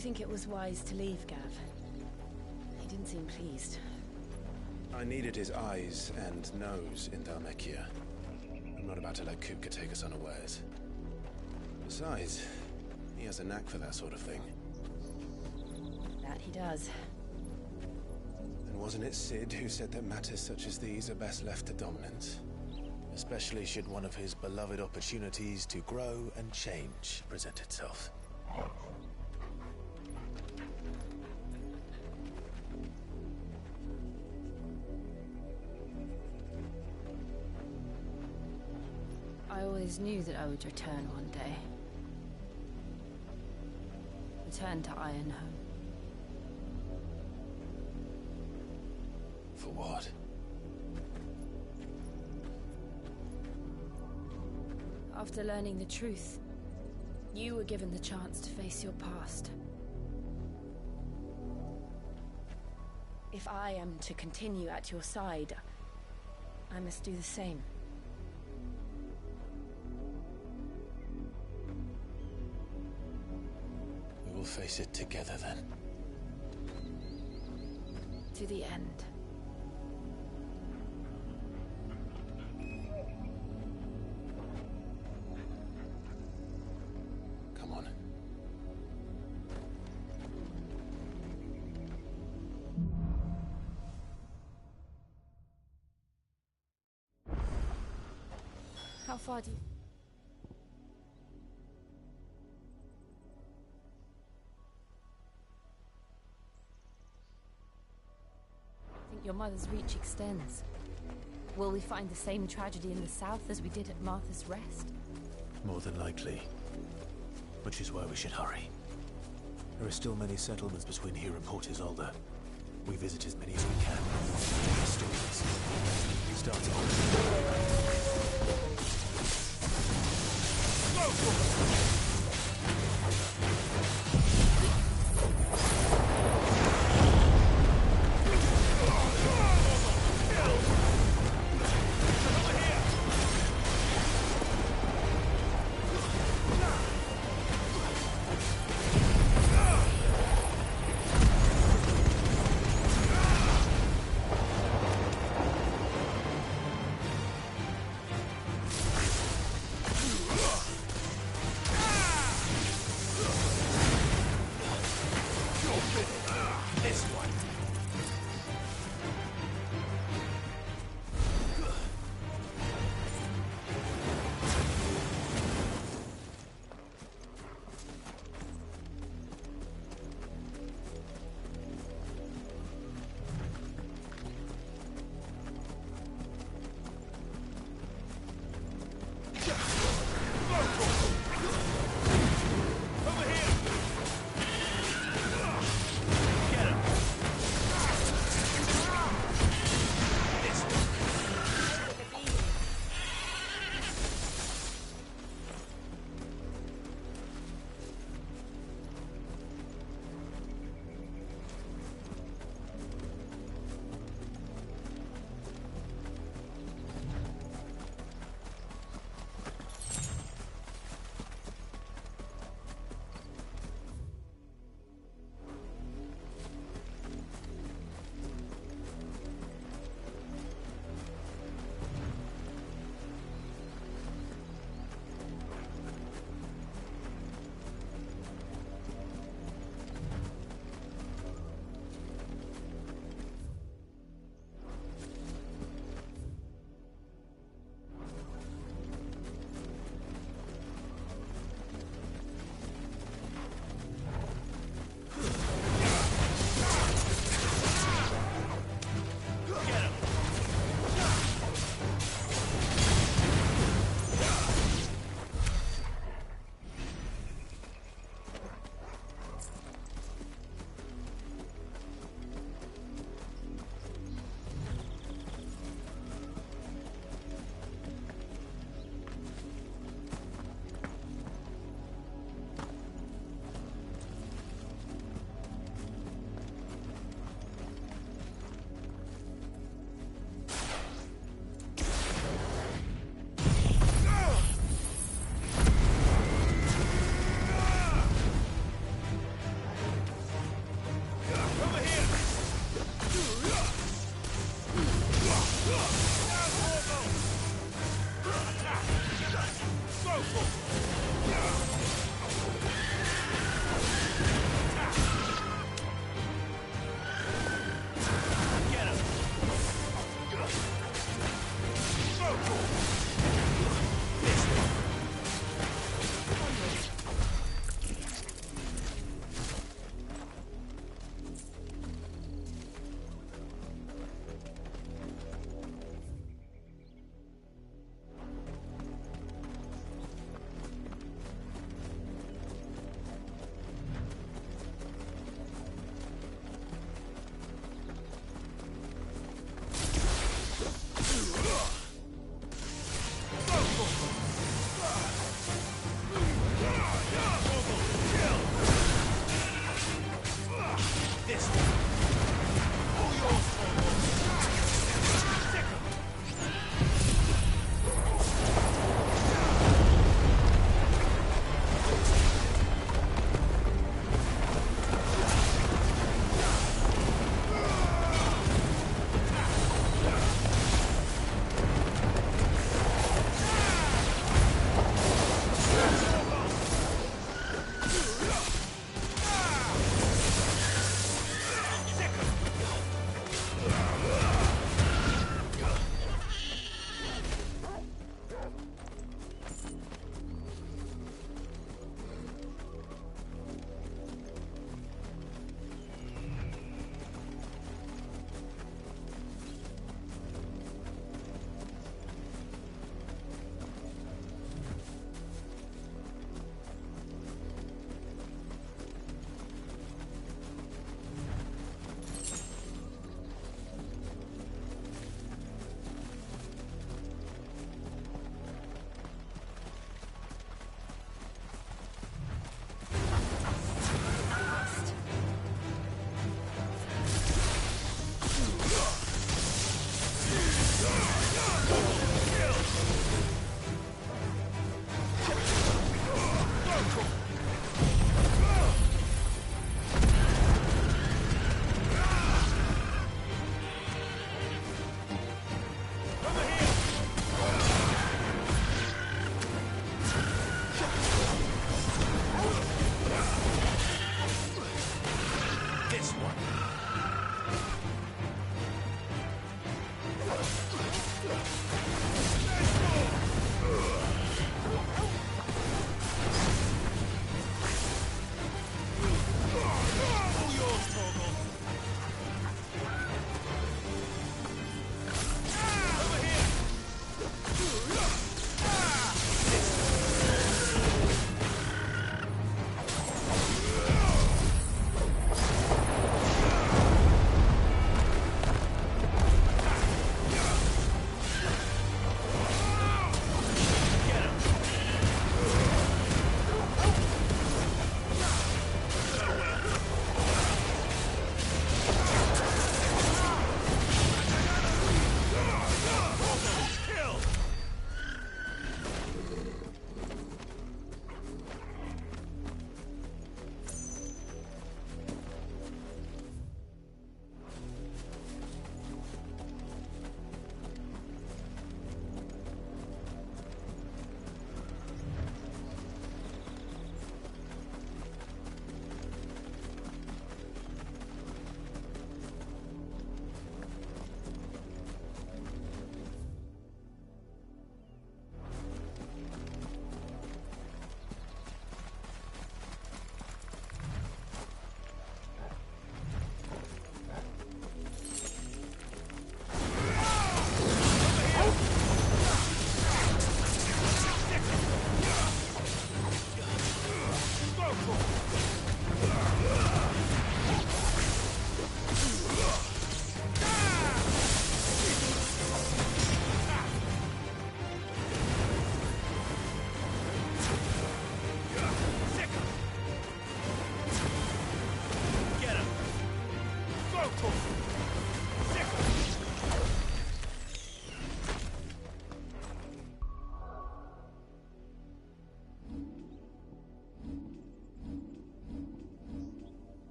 you think it was wise to leave, Gav? He didn't seem pleased. I needed his eyes and nose in Dhalmekia. I'm not about to let Kupka take us unawares. Besides, he has a knack for that sort of thing. That he does. And wasn't it Sid who said that matters such as these are best left to dominance? Especially should one of his beloved opportunities to grow and change present itself. I always knew that I would return one day. Return to Ironhome. For what? After learning the truth, you were given the chance to face your past. If I am to continue at your side, I must do the same. We will face it together then. To the end. Come on. How far do you... think your mother's reach extends? Will we find the same tragedy in the south as we did at Martha's Rest? More than likely. Which is why we should hurry. There are still many settlements between here and Port Isolde. We visit as many as we can. Stories. Start on.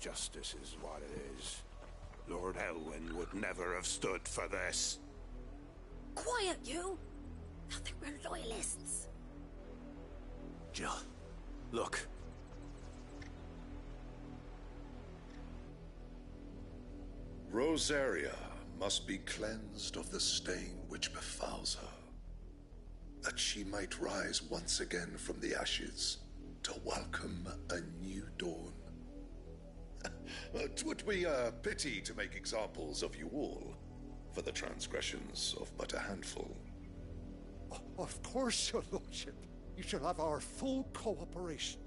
Justice is what it is. Lord Elwyn would never have stood for this. Quiet, you! I think we're loyalists. Jill, look. Rosaria must be cleansed of the stain which befouls her, that she might rise once again from the ashes to welcome a new dawn. 'Twould be a pity to make examples of you all, for the transgressions of but a handful. Of course, your lordship. You shall have our full cooperation.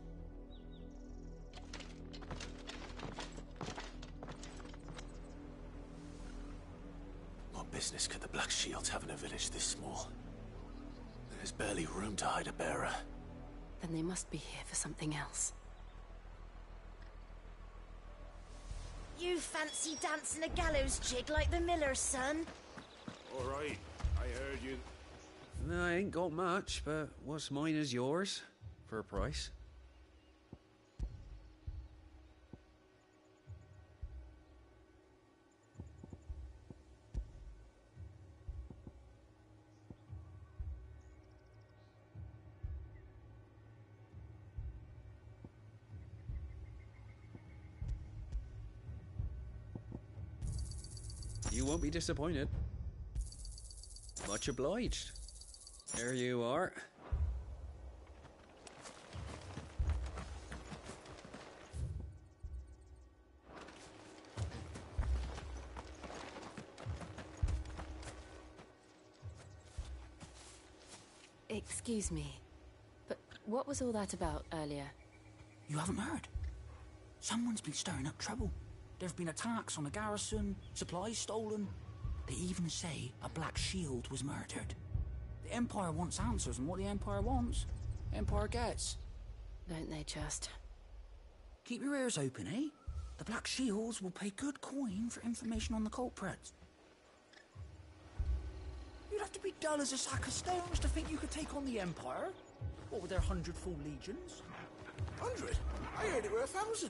What business could the Black Shields have in a village this small? There's barely room to hide a bearer. Then they must be here for something else. You fancy dancing a gallows jig like the miller's son? All right, I heard you. I ain't got much, but what's mine is yours, for a price. You won't be disappointed. Much obliged. There you are. Excuse me, but what was all that about earlier? You haven't heard? Someone's been stirring up trouble. There've been attacks on the garrison, supplies stolen. They even say a Black Shield was murdered. The Empire wants answers, and what the Empire wants, Empire gets. Don't they just? Keep your ears open, eh? The Black Shields will pay good coin for information on the culprits. You'd have to be dull as a sack of stones to think you could take on the Empire. What with their 100 full legions? 100? I heard it were 1,000.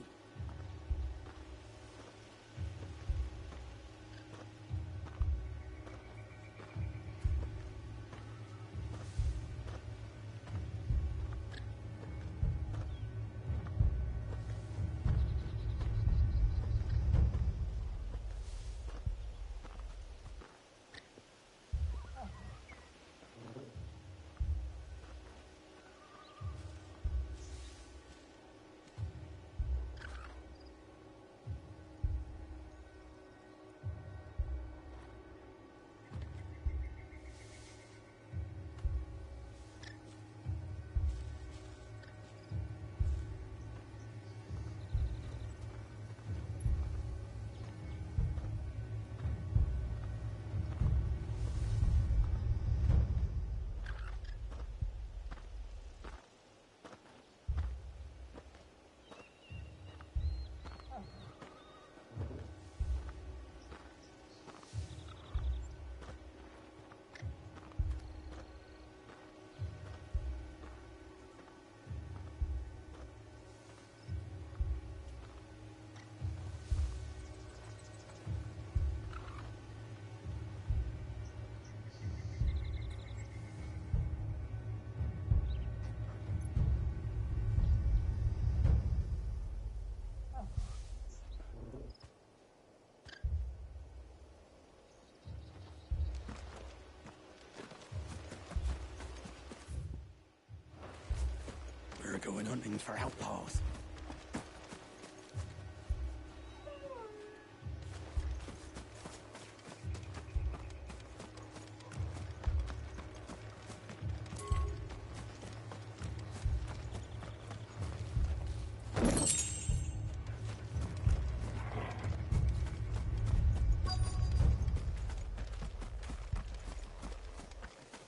We're going hunting for outlaws.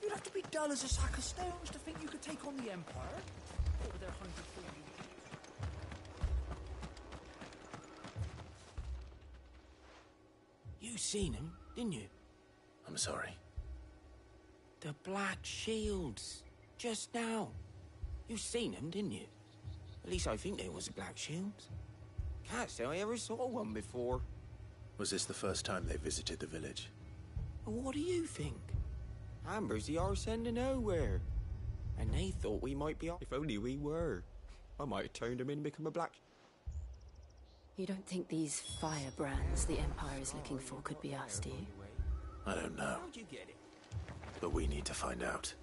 You'd have to be dull as a sack of stones to think you could take on the Empire. Over their 100 full legions. You seen him, didn't you? I'm sorry. The Black Shields. Just now. You seen them, didn't you? At least I think they was the Black Shields. Can't say I ever saw one before. Was this the first time they visited the village? What do you think? Amber's the arse end of nowhere. And they thought we might be... If only we were. I might have turned them in and become a black... You don't think these firebrands the Empire is looking for could be us, do you? I don't know. How'd you get it? But we need to find out.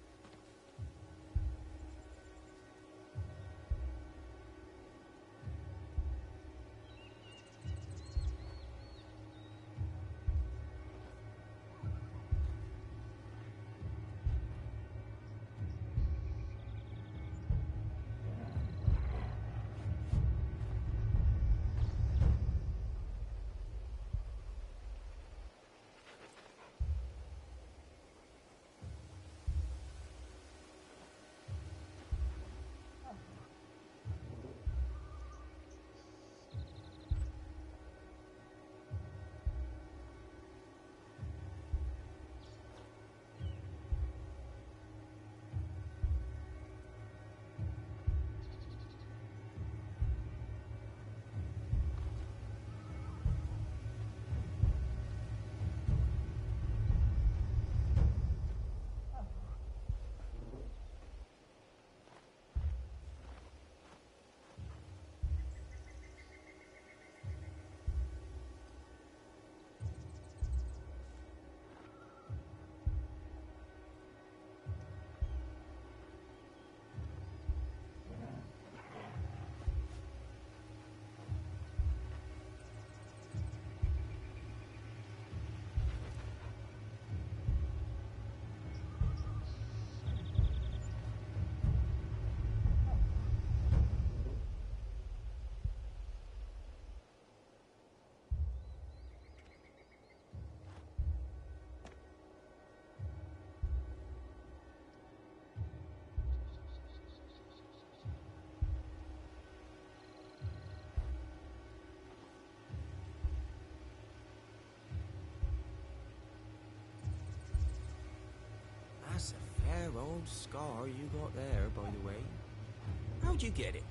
That's a fair old scar you got there, by the way. How'd you get it?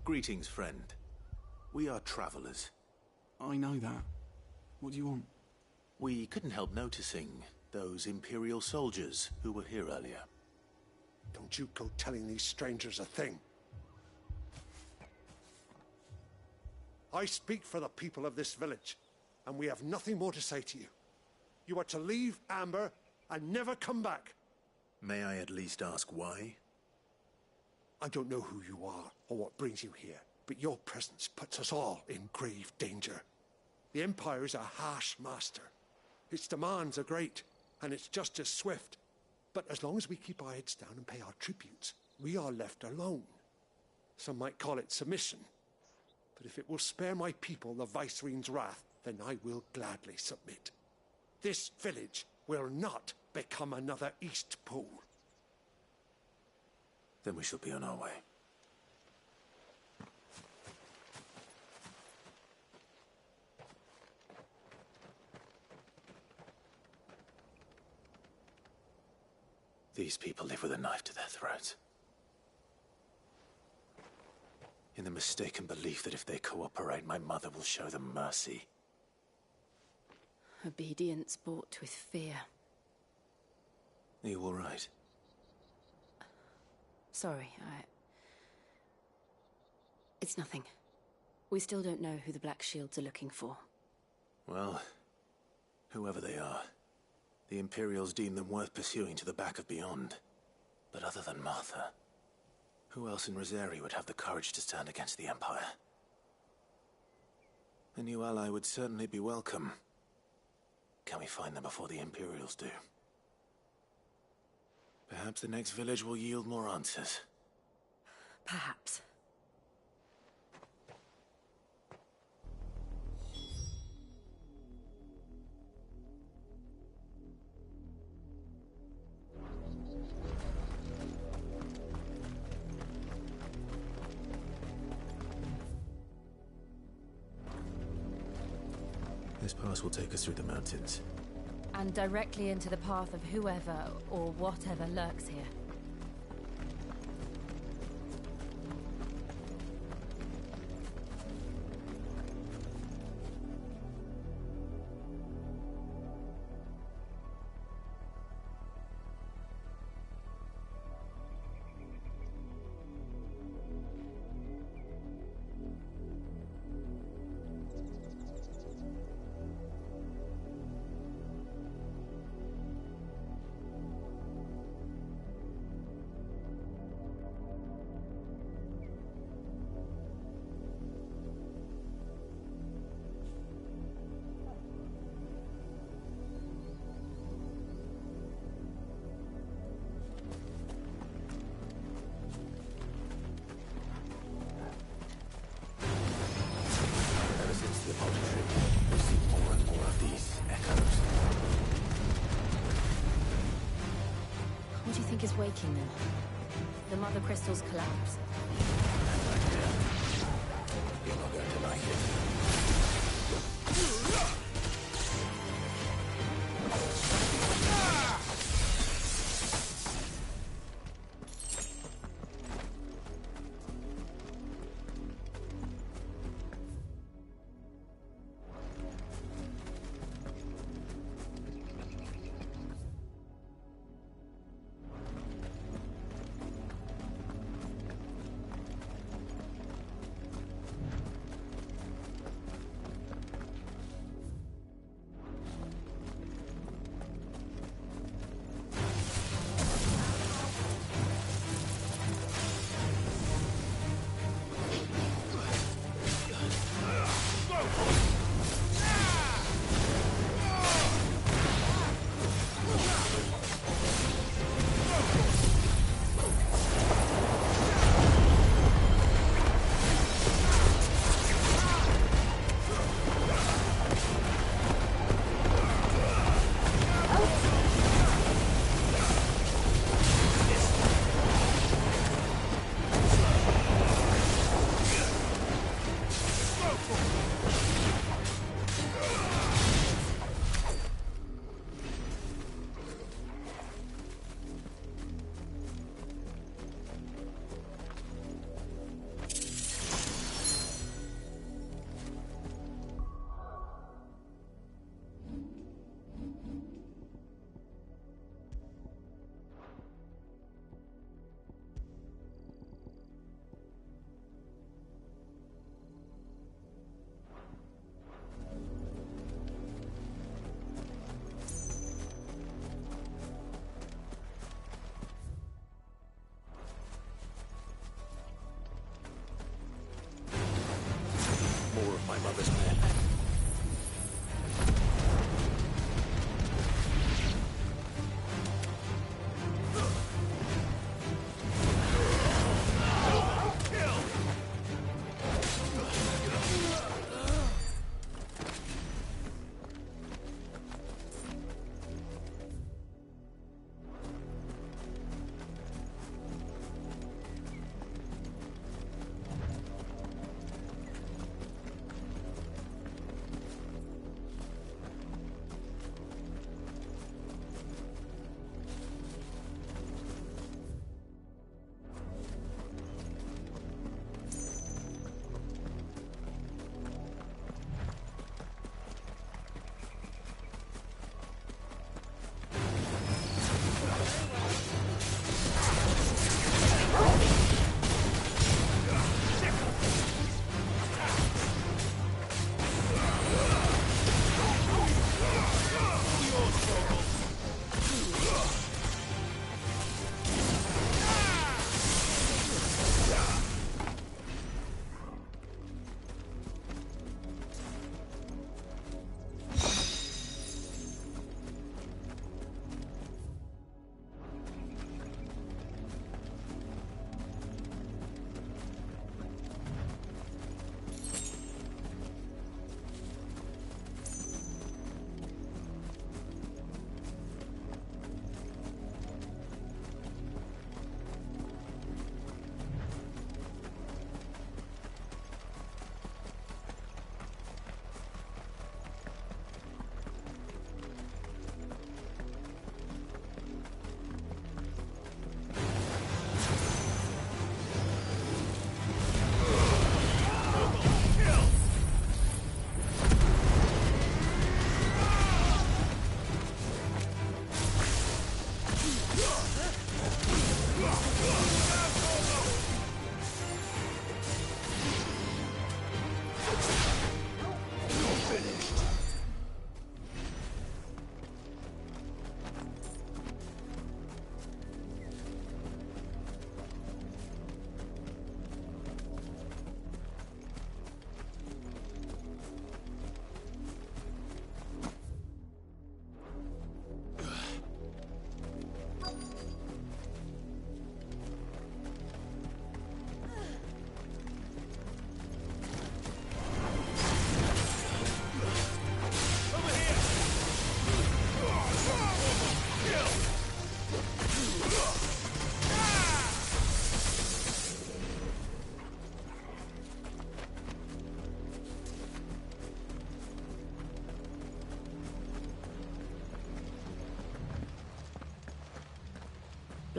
Greetings, friend. We are travelers. I know that. What do you want? We couldn't help noticing those Imperial soldiers who were here earlier. Don't you go telling these strangers a thing. I speak for the people of this village, and we have nothing more to say to you. You are to leave Amber and never come back. May I at least ask why? I don't know who you are or what brings you here, but your presence puts us all in grave danger. The Empire is a harsh master. Its demands are great, and its justice swift. But as long as we keep our heads down and pay our tributes, we are left alone. Some might call it submission. But if it will spare my people the Viceroy's wrath, then I will gladly submit. This village will not become another Eastpool. Then we shall be on our way. These people live with a knife to their throats. In the mistaken belief that if they cooperate, my mother will show them mercy. Obedience bought with fear. Are you all right? Sorry, It's nothing. We still don't know who the Black Shields are looking for. Well, whoever they are, the Imperials deem them worth pursuing to the back of beyond. But other than Martha, who else in Rosari would have the courage to stand against the Empire? A new ally would certainly be welcome. Can we find them before the Imperials do? Perhaps the next village will yield more answers. Perhaps. This pass will take us through the mountains. And directly into the path of whoever or whatever lurks here. What do you think is waking them? The Mother Crystal's collapse? You're not going to like it.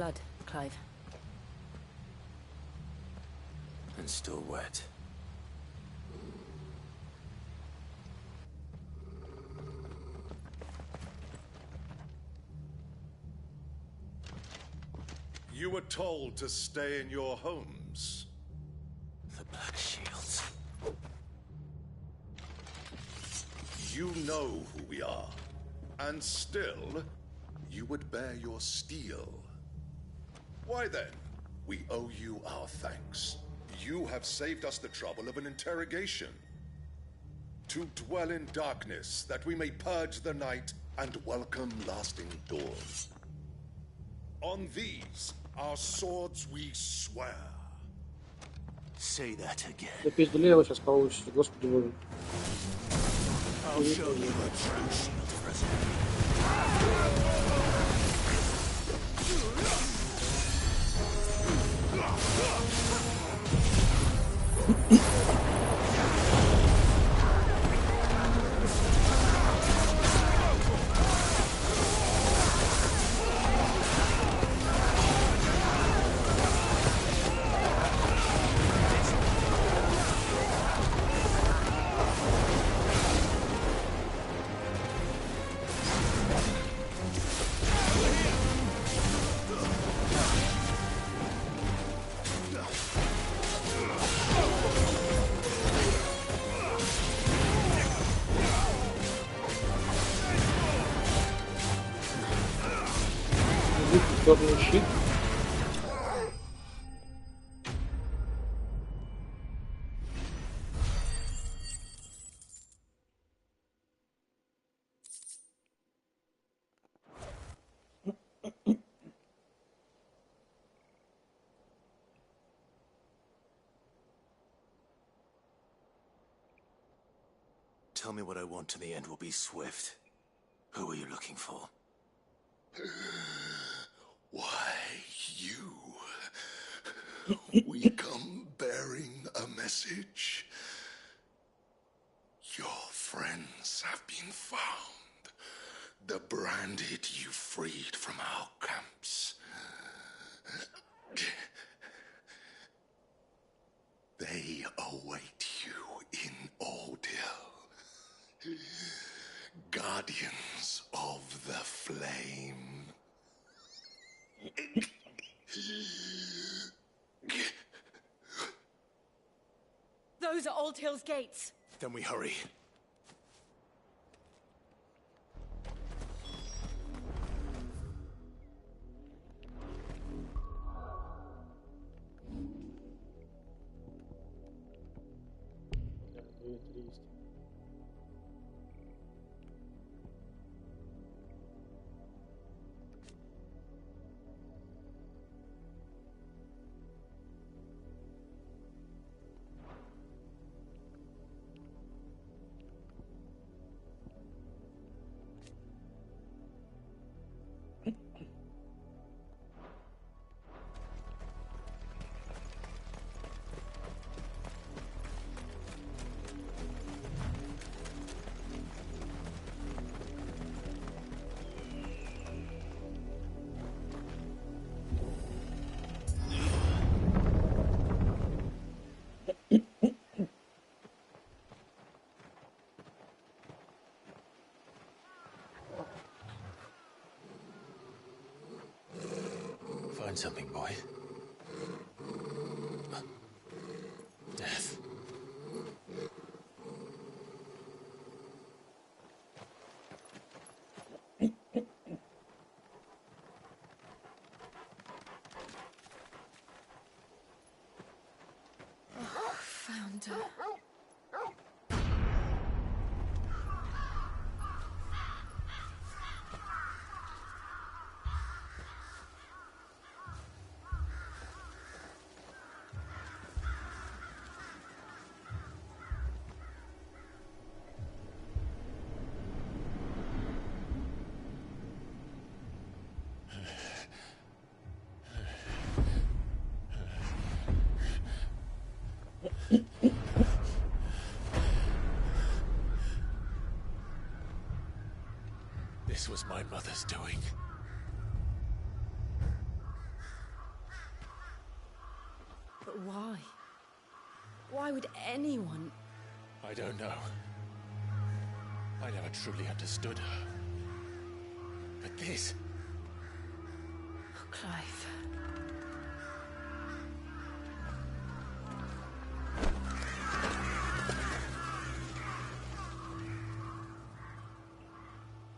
Blood, Clive. And still wet. You were told to stay in your homes. The Black Shields. You know who we are. And still, you would bear your steel. Why then, we owe you our thanks. You have saved us the trouble of an interrogation. To dwell in darkness, that we may purge the night and welcome lasting dawn. On these, our swords we swear. Say that again. Да пиздулево сейчас получится, господи боже. I'll show you a true shield present. Черный щит. Tell me what I want and the end will be swift. Who are you looking for? Why, you. We come bearing a message. Your friends have been found. The branded you freed from our camps. They await you in Ordeal. Guardians of the Flame. Those are Old Hill's gates. Then we hurry. Find something, boy. Hunter. This was my mother's doing. But why? Why would anyone... I don't know. I never truly understood her. But this... Oh, Clive.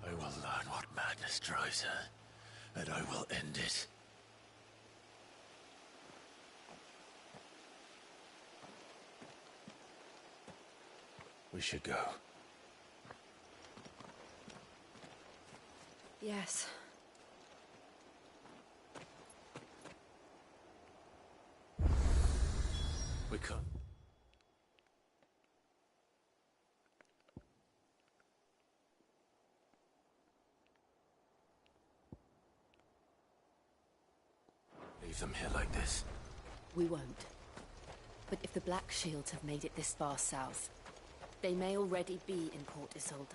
I will learn what madness drives her, and I will end it. We should go. Yes. We come. Leave them here like this. We won't. But if the Black Shields have made it this far south, they may already be in Port Isolde.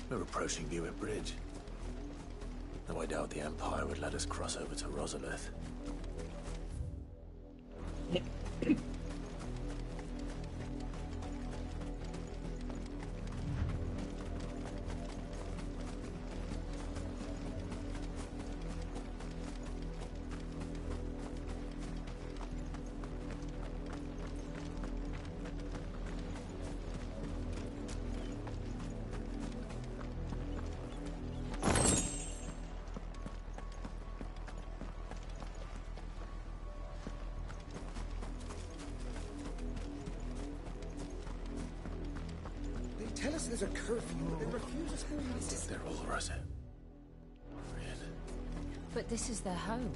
We're approaching Buick Bridge. Though I doubt the Empire would let us cross over to Rosalith. Tell us there's a curfew, but they refuse us more than They're all Russet. But this is their home.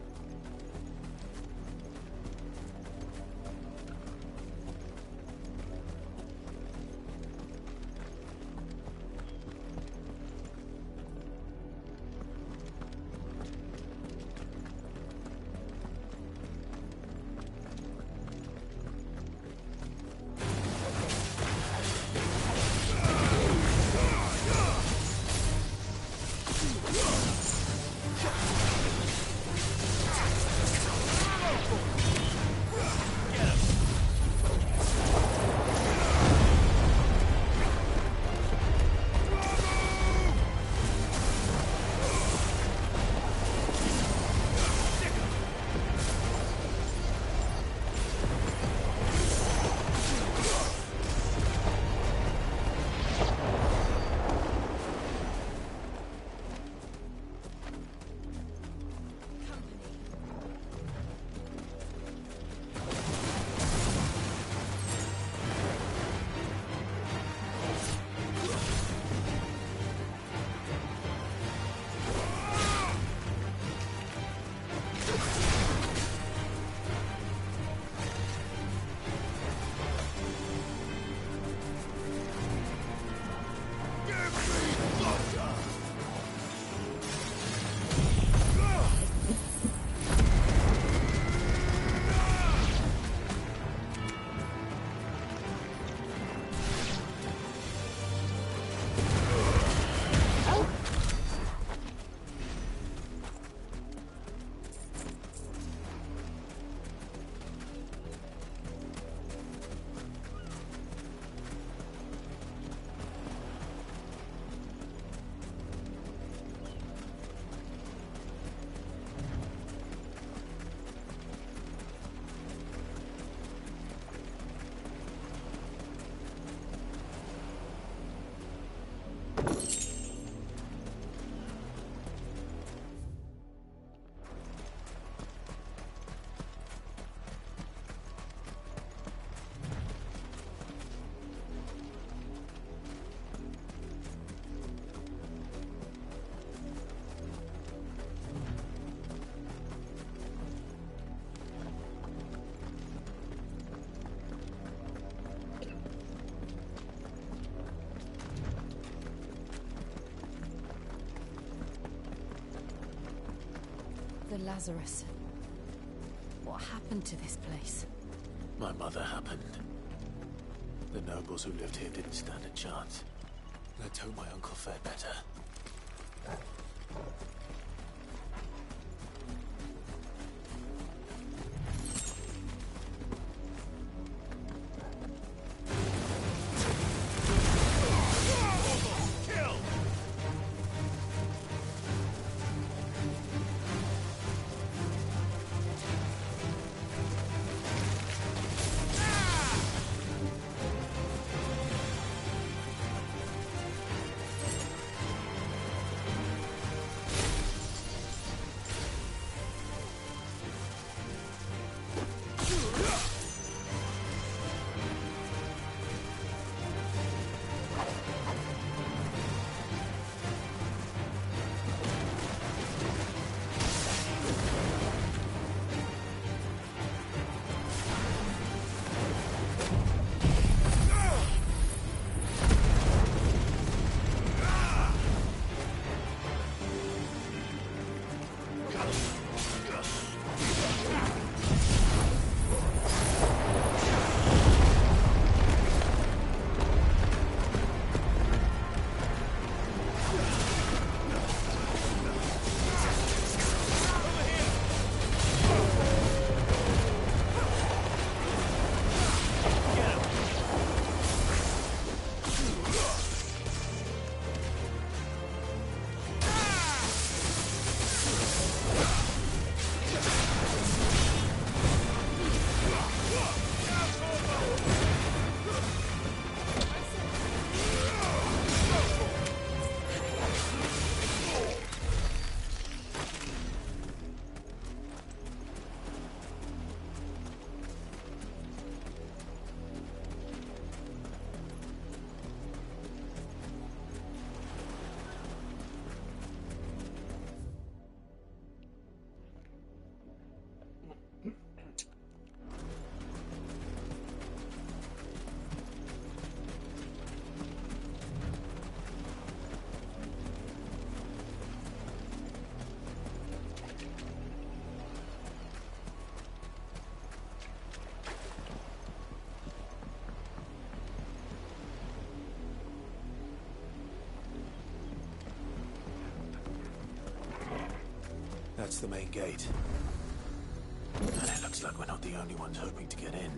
Lazarus. What happened to this place? My mother happened. The nobles who lived here didn't stand a chance. Let's hope my uncle fared better. That's the main gate. And it looks like we're not the only ones hoping to get in.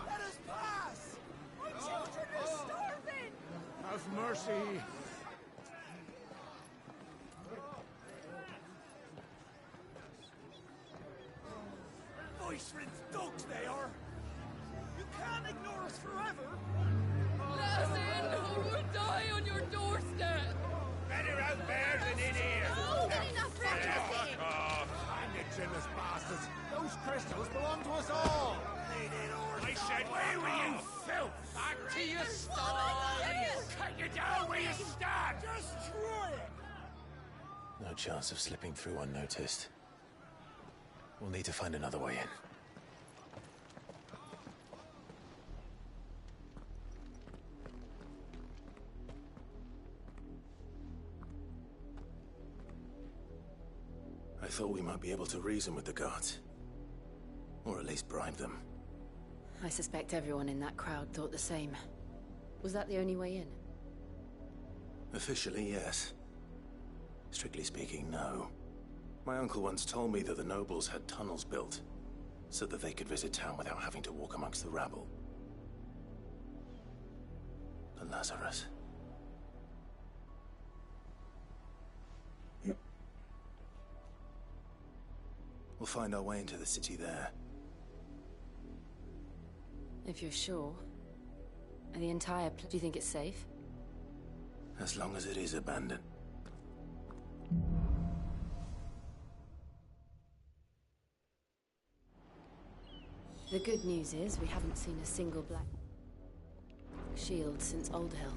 Let us pass! My children are starving! Have mercy! Voice-rinsed dogs they are! You can't ignore us forever! Let us in, or we'll die on your doorstep! Better out there than in here! Oh, get enough practice! Indigenous bastards! Those crystals belong to us all! I said, where were you, filth? Back to your stall! Cut you down where you stand! Just try it! No chance of slipping through unnoticed. We'll need to find another way in. I thought we might be able to reason with the guards. Or at least bribe them. I suspect everyone in that crowd thought the same. Was that the only way in? Officially, yes. Strictly speaking, no. My uncle once told me that the nobles had tunnels built, so that they could visit town without having to walk amongst the rabble. The Lazarus. We'll find our way into the city there. If you're sure. And the entire place, do you think it's safe? As long as it is abandoned. The good news is we haven't seen a single black shield since Old Hill.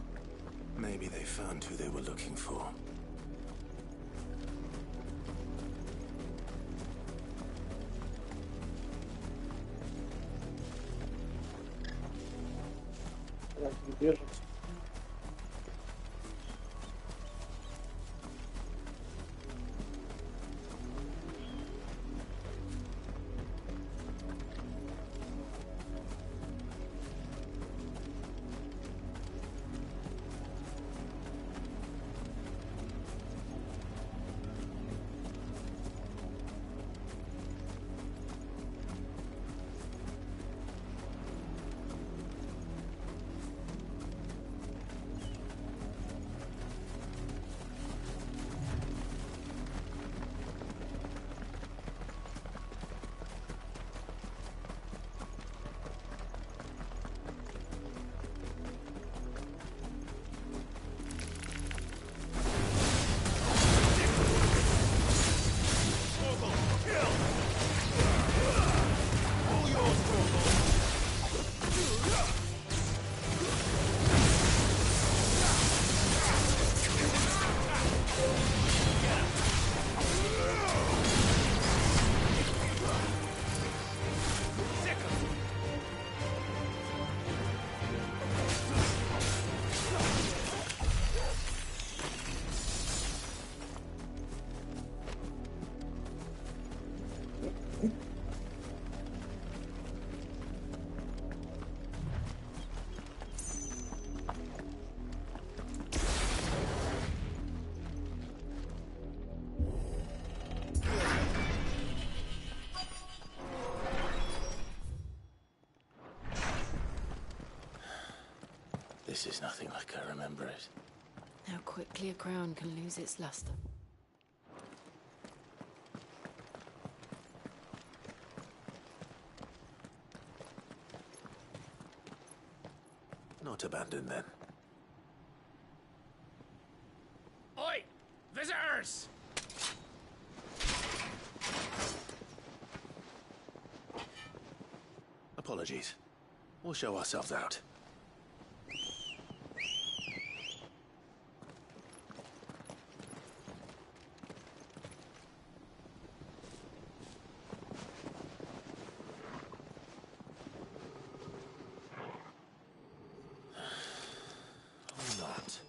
Maybe they found who they were looking for. держится. This is nothing like I remember it. How quickly a crown can lose its luster. Not abandoned, then. Oi! Visitors! Apologies. We'll show ourselves out. Or not.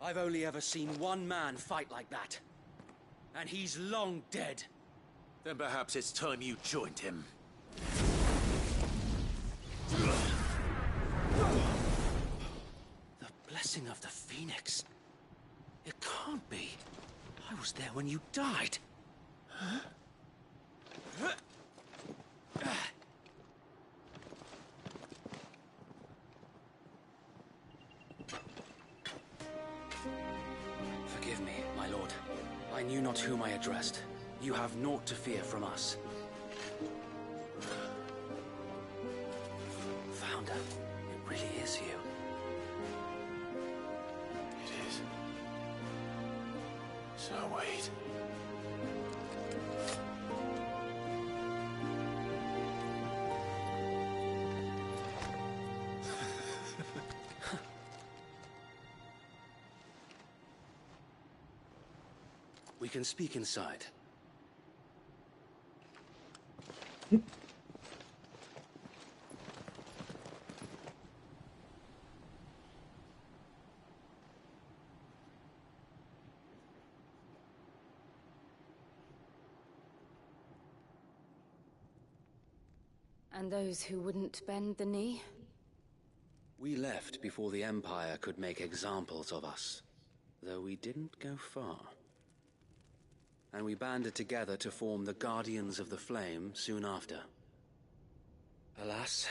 I've only ever seen one man fight like that. And he's long dead. Then perhaps it's time you joined him. The blessing of the Phoenix. It can't be. I was there when you died. Huh? Forgive me, my lord. I knew not whom I addressed. You have naught to fear from us. Founder, it really is you. It is. So wait. We can speak inside. And those who wouldn't bend the knee? We left before the Empire could make examples of us, though we didn't go far. And we banded together to form the Guardians of the Flame soon after. Alas,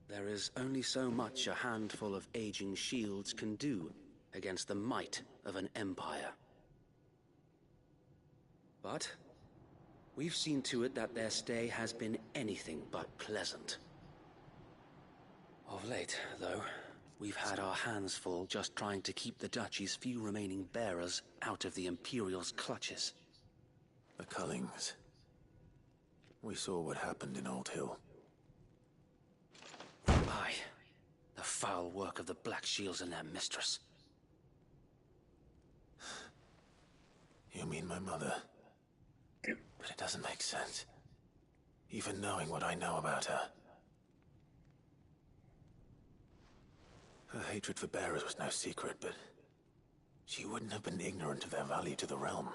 there is only so much a handful of aging shields can do against the might of an empire. But we've seen to it that their stay has been anything but pleasant. Of late, though, we've had our hands full just trying to keep the Duchy's few remaining bearers out of the Imperial's clutches. The Cullings. We saw what happened in Old Hill. Aye. The foul work of the Black Shields and their mistress. You mean my mother? But it doesn't make sense. Even knowing what I know about her. Her hatred for bearers was no secret, but she wouldn't have been ignorant of their value to the realm.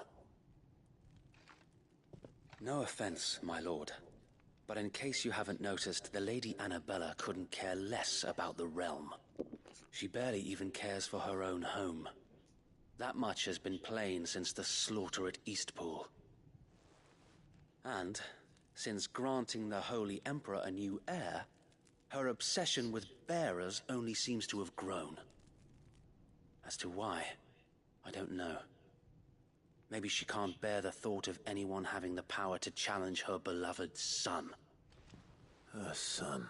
No offense, my lord. But in case you haven't noticed, the Lady Annabella couldn't care less about the realm. She barely even cares for her own home. That much has been plain since the slaughter at Eastpool. And, since granting the Holy Emperor a new heir, her obsession with bearers only seems to have grown. As to why, I don't know. Maybe she can't bear the thought of anyone having the power to challenge her beloved son. Her son.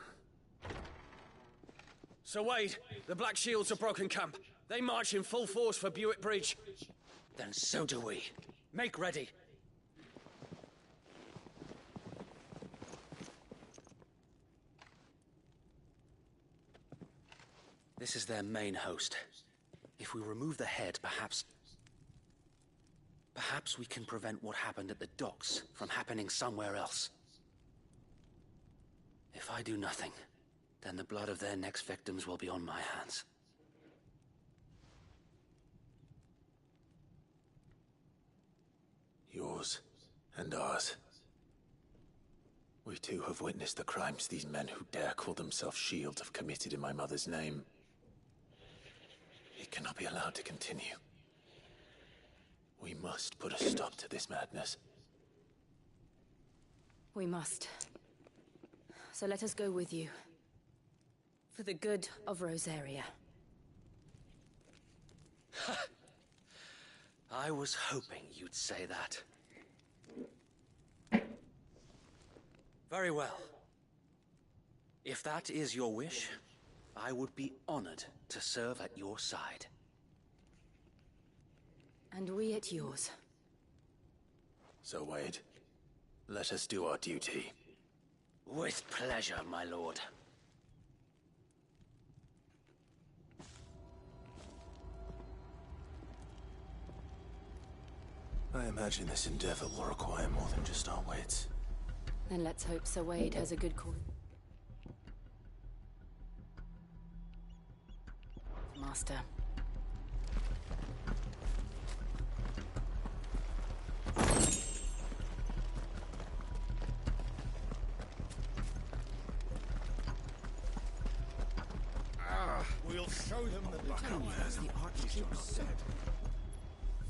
Sir Wade, the Black Shields have broken camp. They march in full force for Buick Bridge. Then so do we. Make ready. This is their main host. If we remove the head, perhaps we can prevent what happened at the docks from happening somewhere else. If I do nothing, then the blood of their next victims will be on my hands. Yours and ours. We too have witnessed the crimes these men who dare call themselves shields have committed in my mother's name. It cannot be allowed to continue. We must put a stop to this madness. We must. So let us go with you. For the good of Rosaria. I was hoping you'd say that. Very well. If that is your wish, I would be honored to serve at your side. And we at yours. So, Wade, let us do our duty. With pleasure, my lord. I imagine this endeavor will require more than just our wits. Then let's hope Sir Wade has a good call. Master. We'll show them the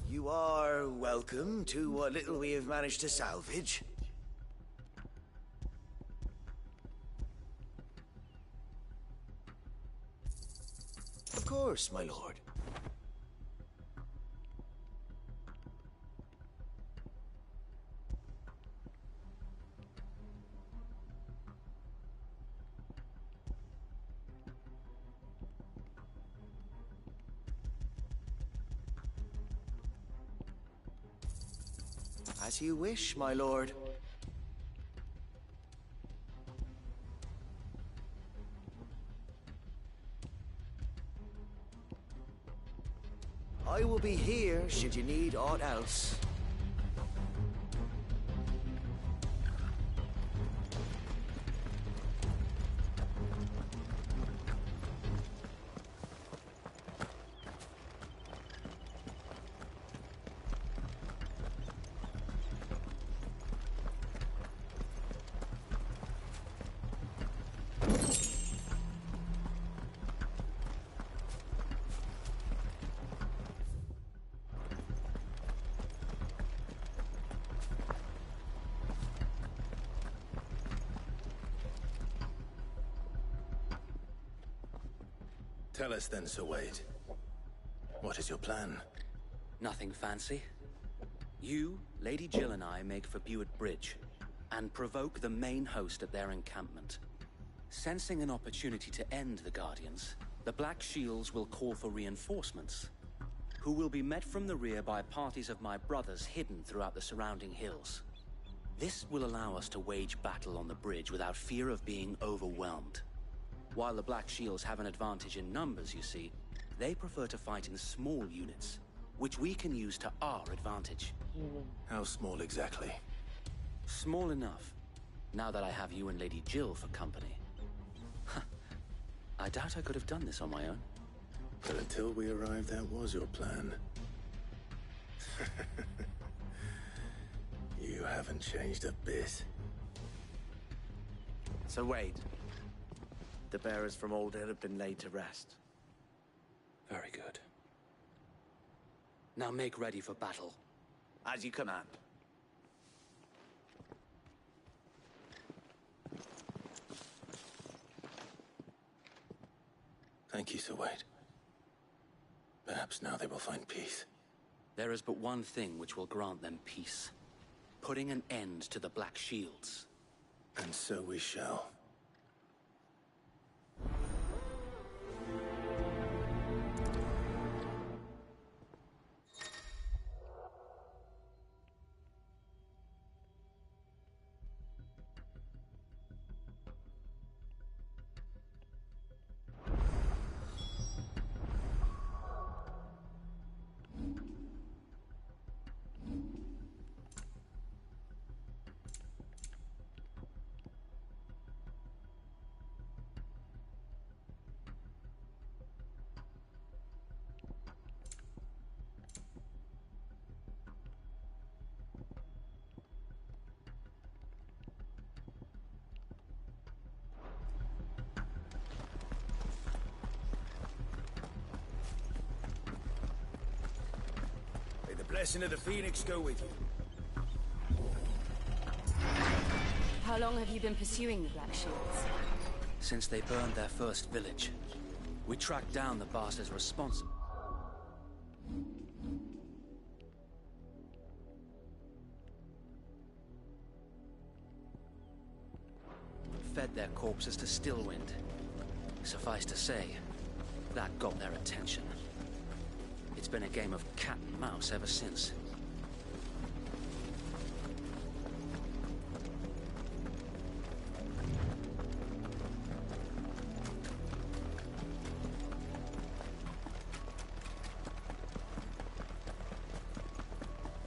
You are welcome to what little we have managed to salvage. Of course, my lord. As you wish, my lord. I will be here should you need aught else. Tell us then, Sir Wade. What is your plan? Nothing fancy. You, Lady Jill and I make for Buick Bridge, and provoke the main host at their encampment. Sensing an opportunity to end the Guardians, the Black Shields will call for reinforcements, who will be met from the rear by parties of my brothers hidden throughout the surrounding hills. This will allow us to wage battle on the bridge without fear of being overwhelmed. While the Black Shields have an advantage in numbers, you see, they prefer to fight in small units, which we can use to our advantage. How small exactly? Small enough, now that I have you and Lady Jill for company. I doubt I could have done this on my own. But until we arrived, that was your plan. You haven't changed a bit. So Wade, the bearers from Old Hill have been laid to rest. Very good. Now make ready for battle. As you command. Thank you, Sir Wade. Perhaps now they will find peace. There is but one thing which will grant them peace. Putting an end to the Black Shields. And so we shall. Blessing of the Phoenix go with you. How long have you been pursuing the Black Shields? Since they burned their first village. We tracked down the bastards responsible. Fed their corpses to Stillwind. Suffice to say, that got their attention. It's been a game of cat and mouse ever since.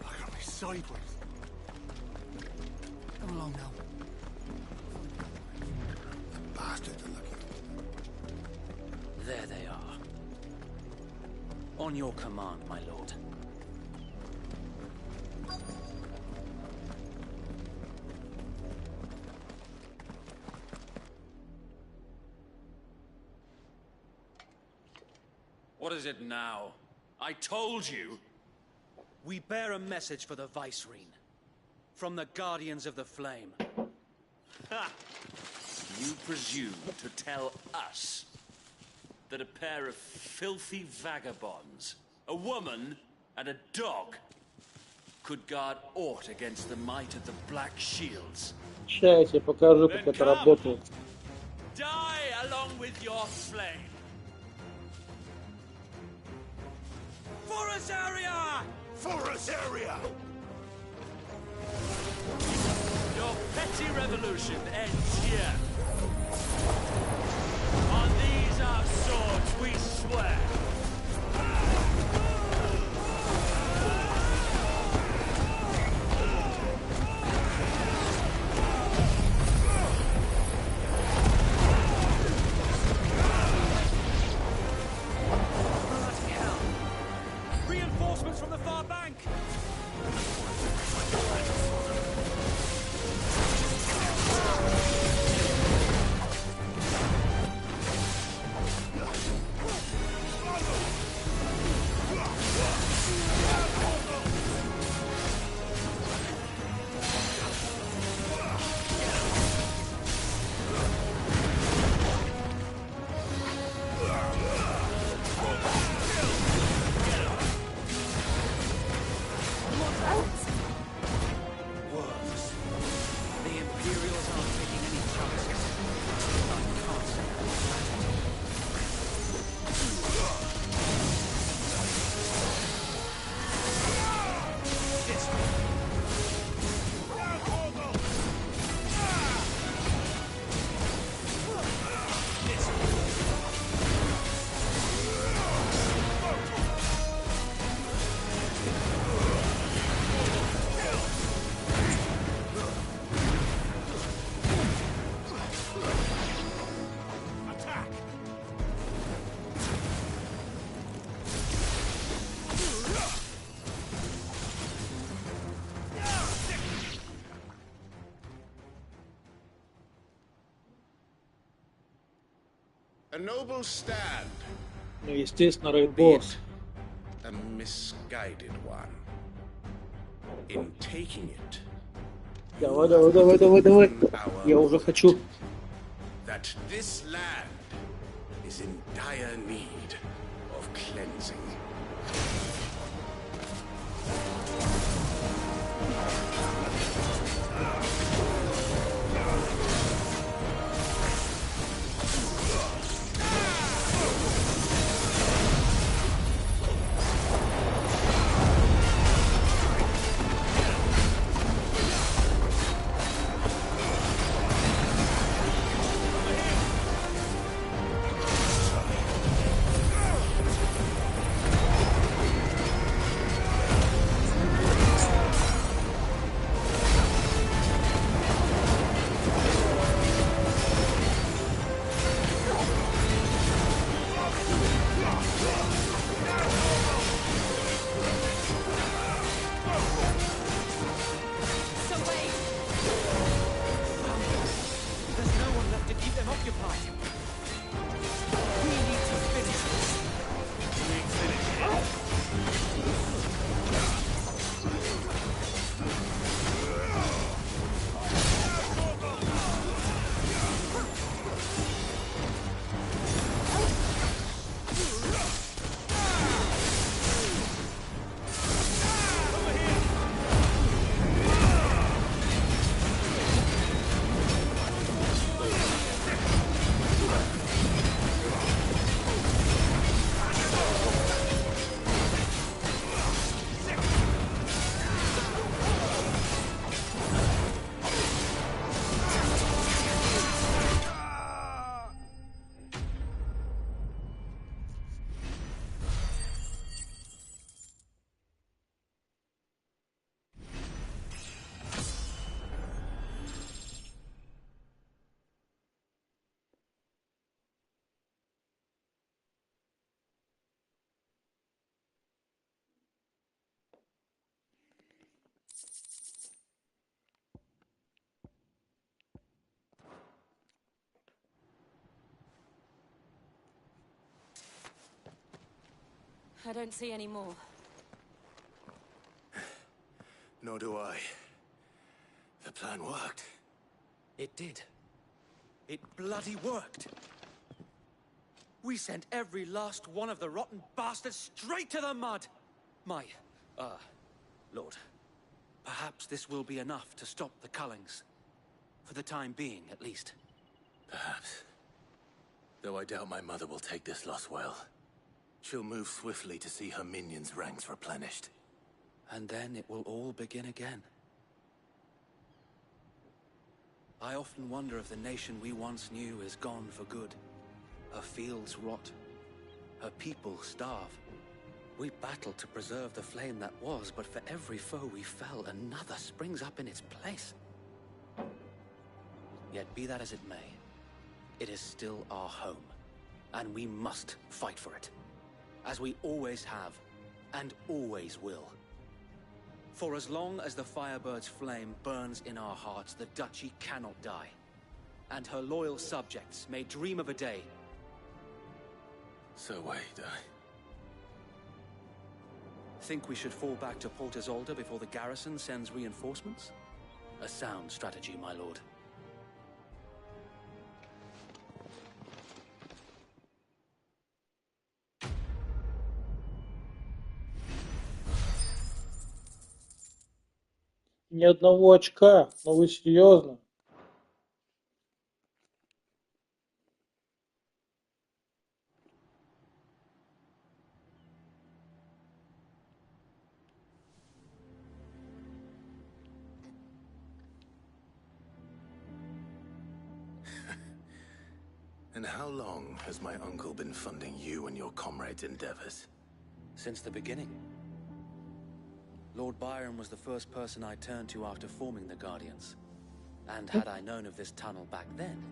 I got me sideways. Come along now. Bastards are looking. There they are. On your command, my lord. What is it now? I told you! We bear a message for the Vicereine. From the Guardians of the Flame. Ha! You presume to tell us that a pair of filthy vagabonds, a woman and a dog, could guard aught against the might of the Black Shields? Сейчас я тебе покажу, как это работает. Die along with your flame! For us area! For us area! Your petty revolution ends here. On these our swords we swear. Bloody hell! Reinforcements from the far bank! noble stand. Ну, естественно, рейд-босс. A misguided one. In taking it, Давай, давай, давай, давай, давай. Я уже хочу. that this land is in dire need of cleansing. I don't see any more. Nor do I. The plan worked. It did. It bloody worked. We sent every last one of the rotten bastards straight to the mud! Lord, perhaps this will be enough to stop the Cullings. For the time being, at least. Perhaps. Though I doubt my mother will take this loss well. She'll move swiftly to see her minions' ranks replenished. And then it will all begin again. I often wonder if the nation we once knew is gone for good. Her fields rot. Her people starve. We battled to preserve the flame that was, but for every foe we fell, another springs up in its place. Yet be that as it may, it is still our home, and we must fight for it. As we always have, and always will. For as long as the Firebird's flame burns in our hearts, the Duchy cannot die. And her loyal subjects may dream of a day. So wait, Think we should fall back to Port Isolde before the garrison sends reinforcements? A sound strategy, my lord. Ни одного очка. Ну вы серьезно? And how long has my uncle been funding you and your comrades' endeavors? Since the beginning. Lord Byron was the first person I turned to after forming the Guardians. And had I known of this tunnel back then,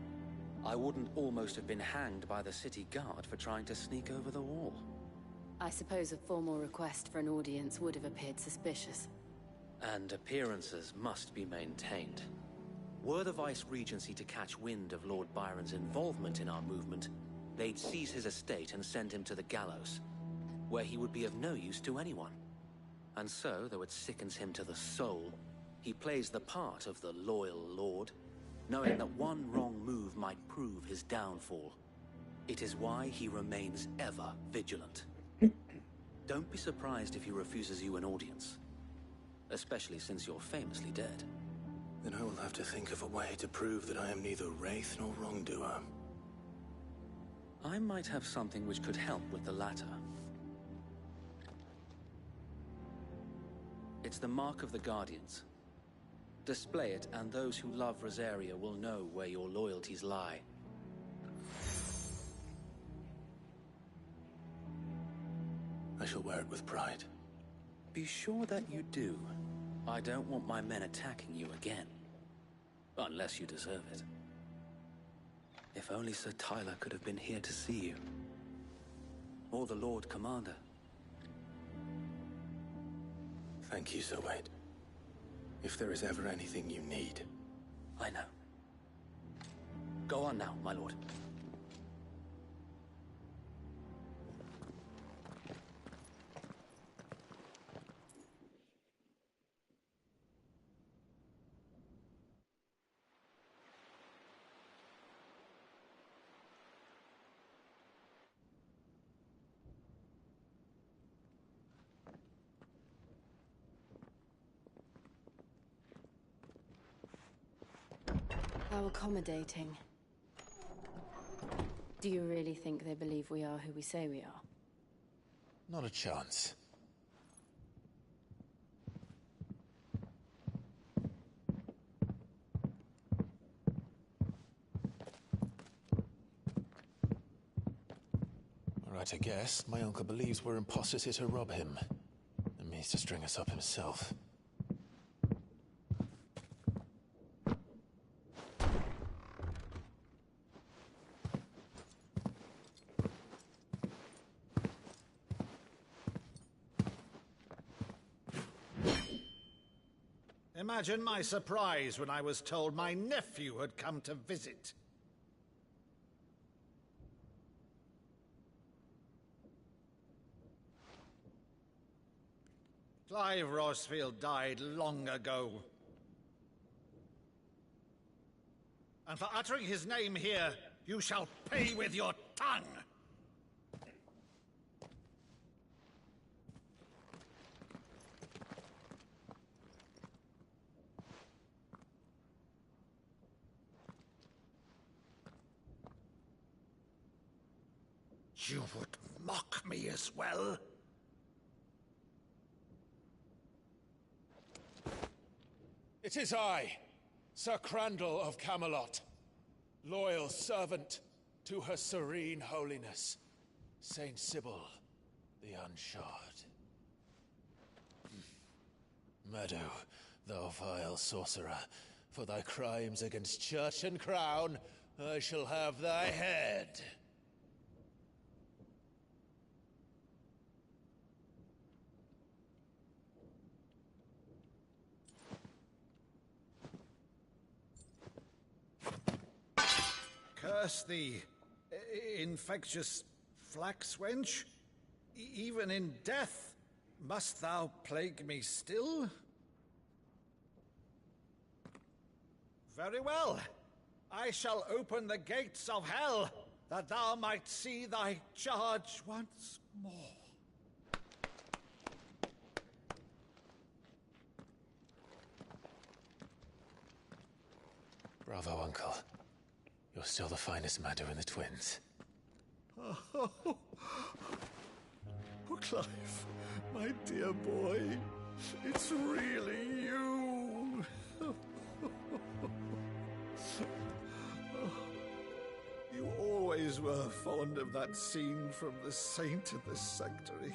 I wouldn't almost have been hanged by the city guard for trying to sneak over the wall. I suppose a formal request for an audience would have appeared suspicious. And appearances must be maintained. Were the Vice-Regency to catch wind of Lord Byron's involvement in our movement, they'd seize his estate and send him to the gallows, where he would be of no use to anyone. And so, though it sickens him to the soul, he plays the part of the loyal lord, knowing that one wrong move might prove his downfall. It is why he remains ever vigilant. Don't be surprised if he refuses you an audience, especially since you're famously dead. Then I will have to think of a way to prove that I am neither wraith nor wrongdoer. I might have something which could help with the latter. It's the mark of the Guardians. Display it, and those who love Rosaria will know where your loyalties lie. I shall wear it with pride. Be sure that you do. I don't want my men attacking you again. Unless you deserve it. If only Sir Tyler could have been here to see you. Or the Lord Commander. Thank you, Sir Wade. If there is ever anything you need. I know. Go on now, my lord. How accommodating. Do you really think they believe we are who we say we are? Not a chance. Right, I guess. My uncle believes we're imposters here to rob him. And means to string us up himself. Imagine my surprise when I was told my nephew had come to visit. Clive Rosfield died long ago. And for uttering his name here, you shall pay with your tongue! You would mock me as well? It is I, Sir Crandall of Camelot, loyal servant to Her Serene Holiness, Saint Sybil the Unshod. Meadow, thou vile sorcerer, for thy crimes against church and crown, I shall have thy head. Curse thee, infectious flax wench. Even in death, must thou plague me still? Very well. I shall open the gates of hell, that thou might see thy charge once more. Bravo, Uncle. You're still the finest Maddo in the twins. Oh, Clive, my dear boy, it's really you. You always were fond of that scene from The Saint in the Sanctuary.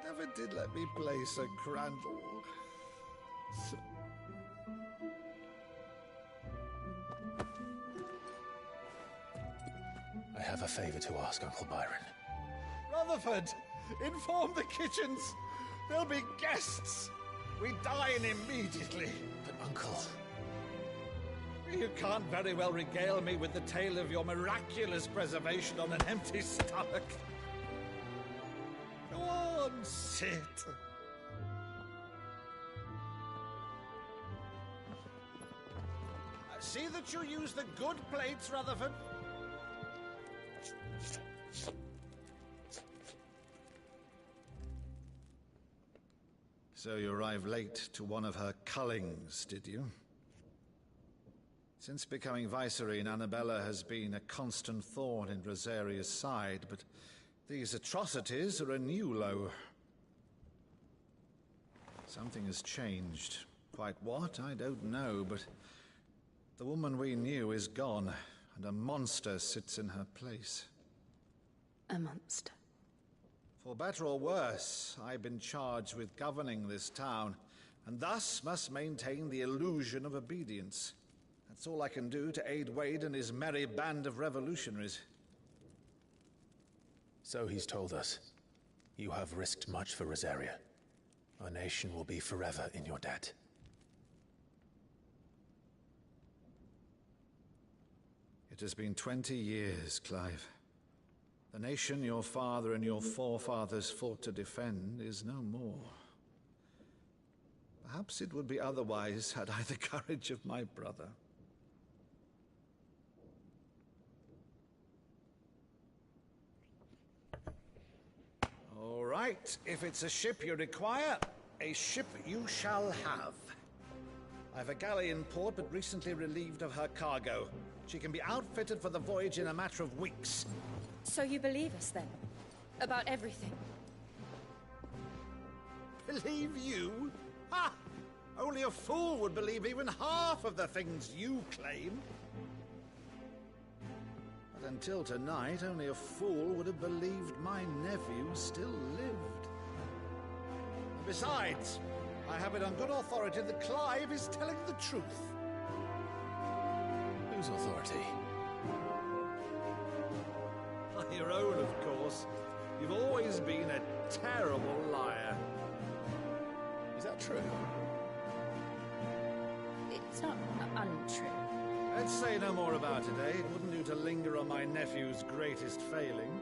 Never did let me play Sir Crandall. I have a favor to ask, Uncle Byron. Rutherford, inform the kitchens. There'll be guests. We dine immediately. But, Uncle... You can't very well regale me with the tale of your miraculous preservation on an empty stomach. Go on, sit. See that you use the good plates, Rutherford. So you arrived late to one of her cullings, did you? Since becoming Vicereine, Annabella has been a constant thorn in Rosaria's side, but these atrocities are a new low. Something has changed. Quite what, I don't know, but the woman we knew is gone, and a monster sits in her place. A monster. For better or worse, I've been charged with governing this town, and thus must maintain the illusion of obedience. That's all I can do to aid Wade and his merry band of revolutionaries. So he's told us. You have risked much for Rosaria. Our nation will be forever in your debt. It has been 20 years, Clive. The nation your father and your forefathers fought to defend is no more. Perhaps it would be otherwise had I the courage of my brother. All right, if it's a ship you require, a ship you shall have. I've a galley in port, but recently relieved of her cargo. She can be outfitted for the voyage in a matter of weeks. So you believe us, then? About everything? Believe you? Ha! Only a fool would believe even half of the things you claim. But until tonight, only a fool would have believed my nephew still lived. And besides, I have it on good authority that Clive is telling the truth. Whose authority? Your own, of course. You've always been a terrible liar. Is that true? It's not untrue. Let's say no more about it, eh? It wouldn't do to linger on my nephew's greatest failing.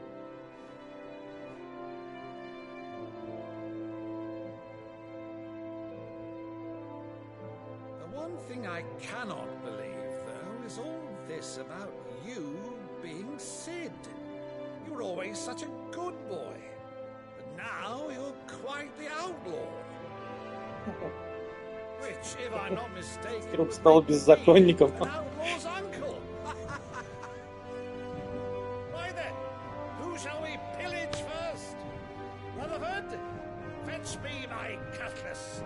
The one thing I cannot believe, though, is all this about you being Sid. You were always such a good boy, but now you're quite the outlaw. Which, if I'm not mistaken, Вдруг стал беззаконником. an outlaw's uncle. Why then, who shall we pillage first? Rutherford, fetch me my cutlass.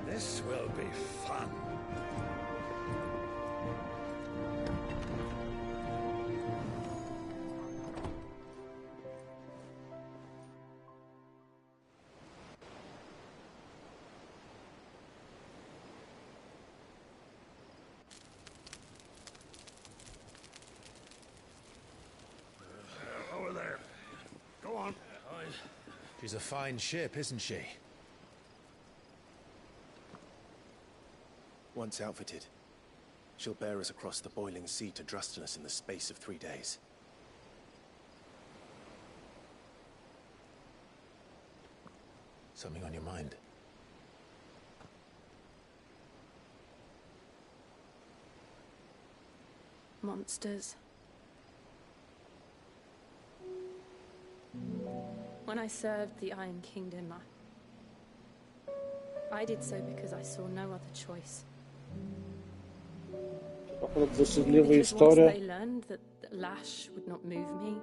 This will be fun. Over there. Go on. She's a fine ship, isn't she? Once outfitted, she'll bear us across the boiling sea to Drustinus in the space of 3 days. Something on your mind? Monsters. When I served the Iron Kingdom, I did so because I saw no other choice. Это счастливая Because once история. they learned that the lash would not move me,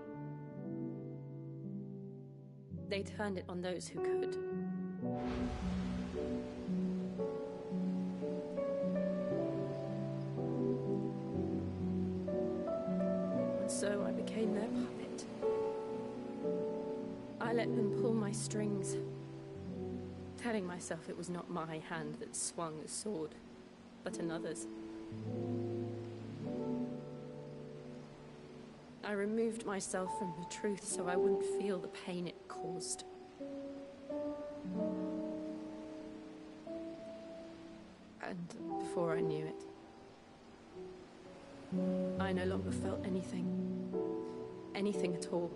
they turned it on those who could. And so I became their puppet. I let them pull my strings, telling myself it was not my hand that swung a sword, but another's. I removed myself from the truth so I wouldn't feel the pain it caused. And before I knew it, I no longer felt anything. Anything at all.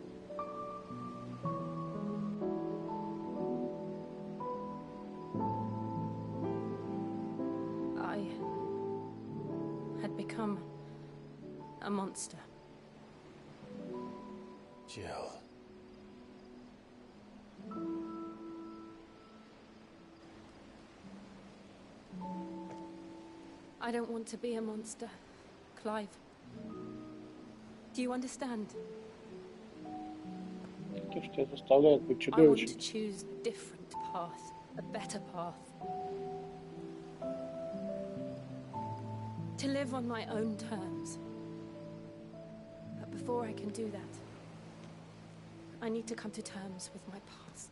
I had become a monster. Jill. I don't want to be a monster, Clive. Do you understand? То, что тебя заставляет быть I want to чудовищем. choose a different path, a better path. To live on my own terms. But before I can do that, I need to come to terms with my past.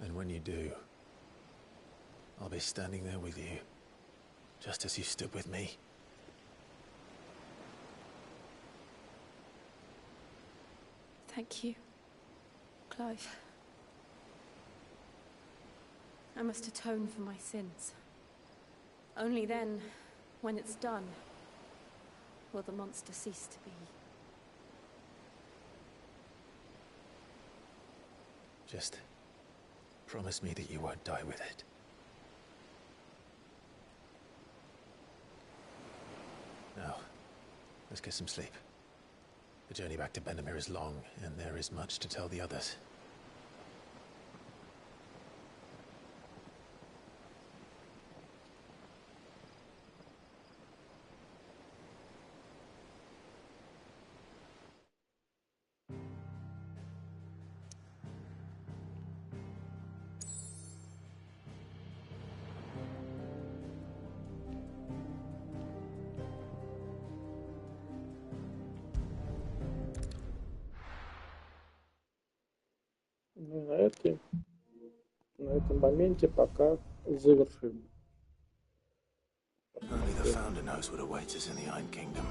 And when you do, I'll be standing there with you, just as you stood with me. Thank you, Clive. I must atone for my sins. Only then, when it's done, will the monster cease to be. Just promise me that you won't die with it. Now, let's get some sleep. The journey back to Benamir is long, and there is much to tell the others. Ну, на этом моменте пока завершим. Only the Founder knows what awaits us in the Iron Kingdom.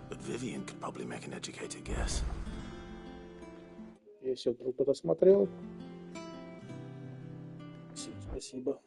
But Vivian could probably make an educated guess. Если вдруг кто-то смотрел, всем спасибо.